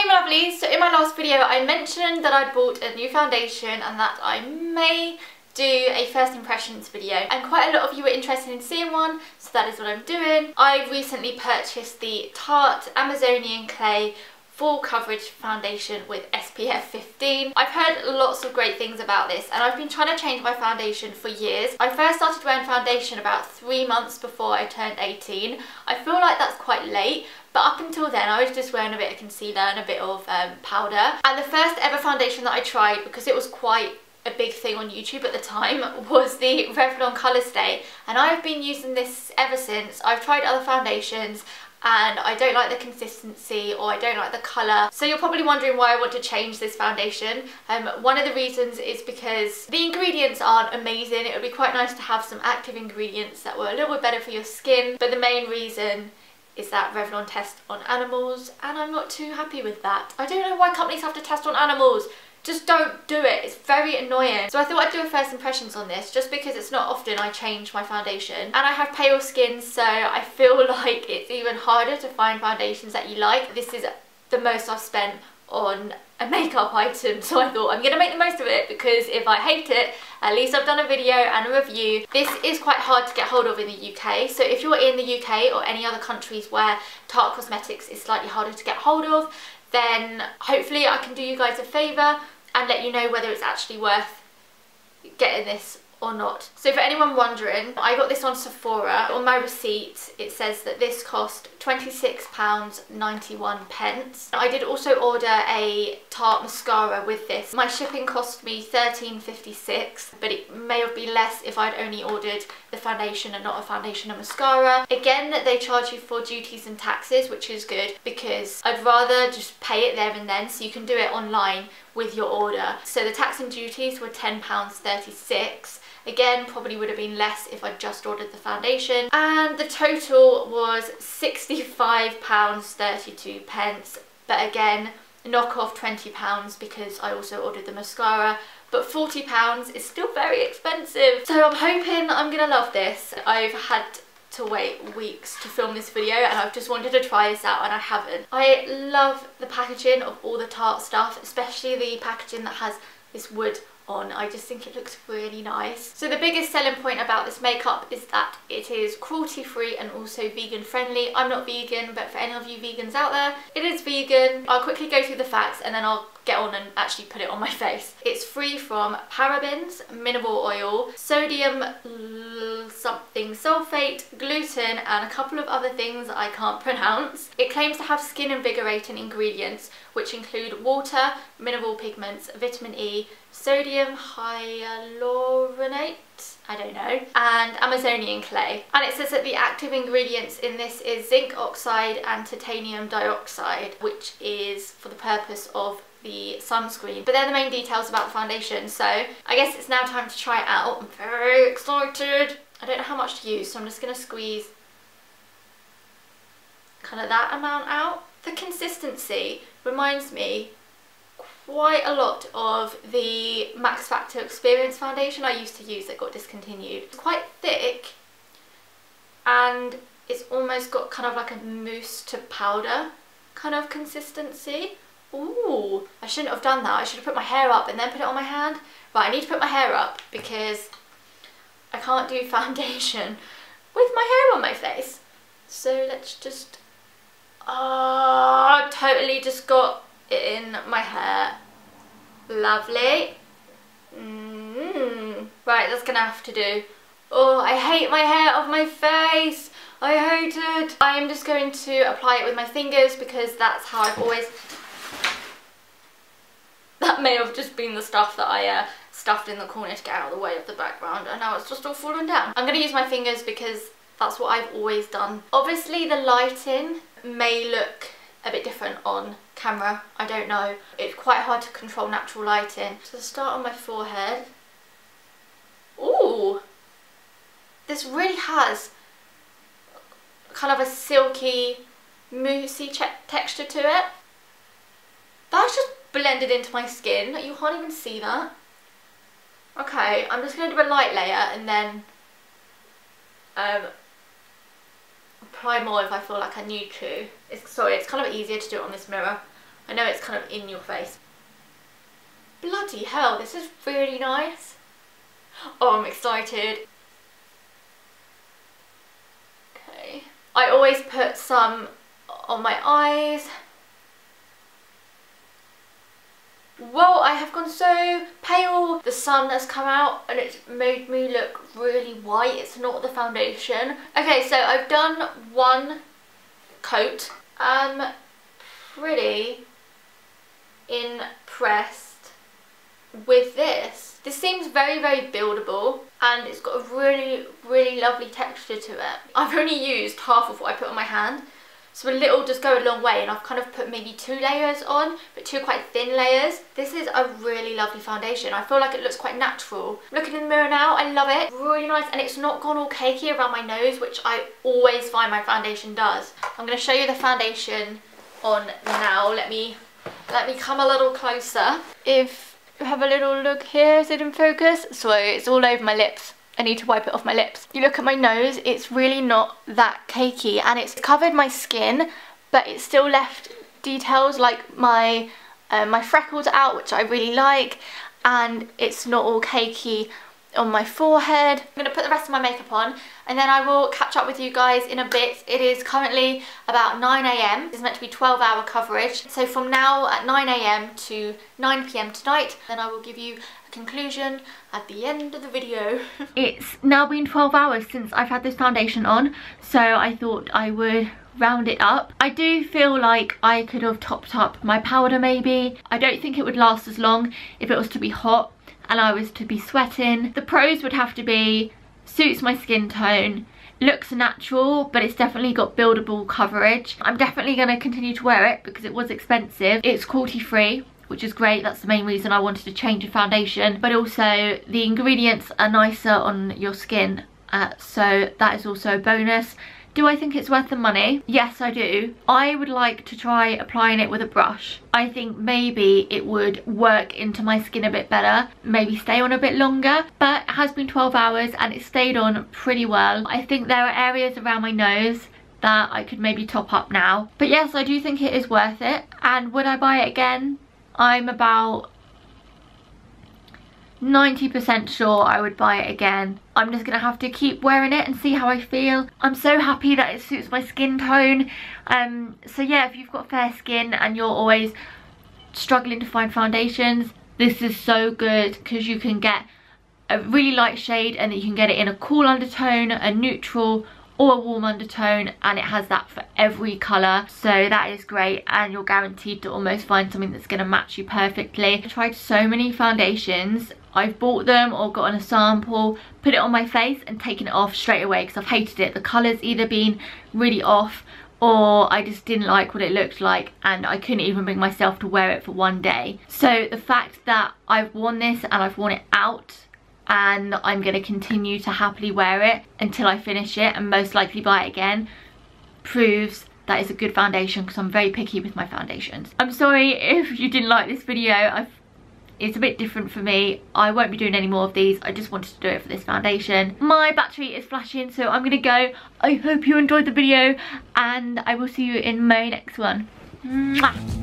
Hey my lovelies, so in my last video I mentioned that I'd bought a new foundation and that I may do a first impressions video, and quite a lot of you were interested in seeing one, so that is what I'm doing. I recently purchased the Tarte Amazonian Clay Full Coverage Foundation with SPF 15. I've heard lots of great things about this and I've been trying to change my foundation for years. I first started wearing foundation about 3 months before I turned 18. I feel like that's quite late, but up until then I was just wearing a bit of concealer and a bit of powder. And the first ever foundation that I tried, because it was quite a big thing on YouTube at the time, was the Revlon Colour Stay, and I've been using this ever since. I've tried other foundations and I don't like the consistency, or I don't like the colour. So you're probably wondering why I want to change this foundation. One of the reasons is because the ingredients aren't amazing. It would be quite nice to have some active ingredients that were a little bit better for your skin, but the main reason is that Revlon tests on animals and I'm not too happy with that. I don't know why companies have to test on animals. Just don't do it. It's very annoying. So I thought I'd do a first impressions on this, just because it's not often I change my foundation. And I have pale skin, so I feel like it's even harder to find foundations that you like. This is the most I've spent on a makeup item, so I thought I'm gonna make the most of it, because if I hate it, at least I've done a video and a review. This is quite hard to get hold of in the UK, so if you're in the UK or any other countries where Tarte Cosmetics is slightly harder to get hold of, then hopefully I can do you guys a favour and let you know whether it's actually worth getting this or not. So for anyone wondering, I got this on Sephora. On my receipt it says that this cost £26.91. I did also order a Tarte mascara with this. My shipping cost me £13.56, but it may have been less if I'd only ordered the foundation and not a foundation and mascara. Again, they charge you for duties and taxes, which is good, because I'd rather just pay it there and then, so you can do it online with your order. So the tax and duties were £10.36. Again, probably would have been less if I just ordered the foundation. And the total was £65.32. But again, knock off £20 because I also ordered the mascara. But £40 is still very expensive. So I'm hoping I'm gonna love this. I've had to wait weeks to film this video and I've just wanted to try this out and I haven't. I love the packaging of all the Tarte stuff, especially the packaging that has this wood on. I just think it looks really nice. So the biggest selling point about this makeup is that it is cruelty free and also vegan friendly. I'm not vegan, but for any of you vegans out there, it is vegan. I'll quickly go through the facts and then I'll get on and actually put it on my face. It's free from parabens, mineral oil, sodium something sulfate, gluten, and a couple of other things I can't pronounce. It claims to have skin invigorating ingredients, which include water, mineral pigments, vitamin E, sodium hyaluronate, I don't know, and Amazonian clay. And it says that the active ingredients in this is zinc oxide and titanium dioxide, which is for the purpose of the sunscreen. But they're the main details about the foundation, so I guess it's now time to try it out. I'm very excited. I don't know how much to use, so I'm just going to squeeze kind of that amount out. The consistency reminds me quite a lot of the Max Factor Experience foundation I used to use that got discontinued. It's quite thick and it's almost got kind of like a mousse to powder kind of consistency. Ooh, I shouldn't have done that. I should have put my hair up and then put it on my hand. Right, I need to put my hair up because I can't do foundation with my hair on my face. So let's just... Oh, totally just got it in my hair. Lovely. Right, that's gonna have to do. Oh, I hate my hair off my face. I hate it. I'm just going to apply it with my fingers because that's how I've always... That may have just been the stuff that I stuffed in the corner to get out of the way of the background, and now it's just all fallen down. I'm going to use my fingers because that's what I've always done. Obviously the lighting may look a bit different on camera, I don't know. It's quite hard to control natural lighting. So start on my forehead. Ooh! This really has kind of a silky, moussey texture to it. That's just blended into my skin. You can't even see that. Okay, I'm just going to do a light layer and then apply more if I feel like I need to. Sorry, it's kind of easier to do it on this mirror. I know it's kind of in your face. Bloody hell, this is really nice. Oh, I'm excited. Okay. I always put some on my eyes. Whoa, I have gone so pale. The sun has come out and it's made me look really white. It's not the foundation. Okay, so I've done one coat. I'm pretty impressed with this. This seems very, very buildable and it's got a really, really lovely texture to it. I've only used half of what I put on my hand. So a little does go a long way, and I've kind of put maybe 2 layers on, but 2 quite thin layers. This is a really lovely foundation. I feel like it looks quite natural. Looking in the mirror now, I love it. Really nice, and it's not gone all cakey around my nose, which I always find my foundation does. I'm going to show you the foundation on now. Let me come a little closer. If you have a little look here, is it in focus? So it's all over my lips. I need to wipe it off my lips. You look at my nose, it's really not that cakey, and it's covered my skin, but it still left details like my freckles out, which I really like, and it's not all cakey on my forehead. I'm going to put the rest of my makeup on and then I will catch up with you guys in a bit. It is currently about 9 AM. It's meant to be 12-hour coverage. So from now at 9 AM to 9 PM tonight, then I will give you a conclusion at the end of the video. It's now been 12 hours since I've had this foundation on, so I thought I would round it up. I do feel like I could have topped up my powder maybe. I don't think it would last as long if it was to be hot and I was to be sweating. The pros would have to be, suits my skin tone, looks natural, but it's definitely got buildable coverage. I'm definitely going to continue to wear it because it was expensive. It's cruelty free, which is great. That's the main reason I wanted to change the foundation, but also the ingredients are nicer on your skin, so that is also a bonus. Do I think it's worth the money? Yes, I do. I would like to try applying it with a brush. I think maybe it would work into my skin a bit better, maybe stay on a bit longer, but it has been 12 hours and it stayed on pretty well. I think there are areas around my nose that I could maybe top up now. But yes, I do think it is worth it. And would I buy it again? I'm about 90% sure I would buy it again. I'm just gonna have to keep wearing it and see how I feel. I'm so happy that it suits my skin tone. So yeah, if you've got fair skin and you're always struggling to find foundations, this is so good because you can get a really light shade and you can get it in a cool undertone, a neutral, or a warm undertone, and it has that for every colour, so that is great, and you're guaranteed to almost find something that's going to match you perfectly. I tried so many foundations. I've bought them or gotten a sample, put it on my face and taken it off straight away because I've hated it. The colour's either been really off or I just didn't like what it looked like and I couldn't even bring myself to wear it for one day. So the fact that I've worn this and I've worn it out, and I'm going to continue to happily wear it until I finish it and most likely buy it again, proves that it's a good foundation because I'm very picky with my foundations. I'm sorry if you didn't like this video. It's a bit different for me. I won't be doing any more of these. I just wanted to do it for this foundation. My battery is flashing, so I'm going to go. I hope you enjoyed the video and I will see you in my next one. Mwah.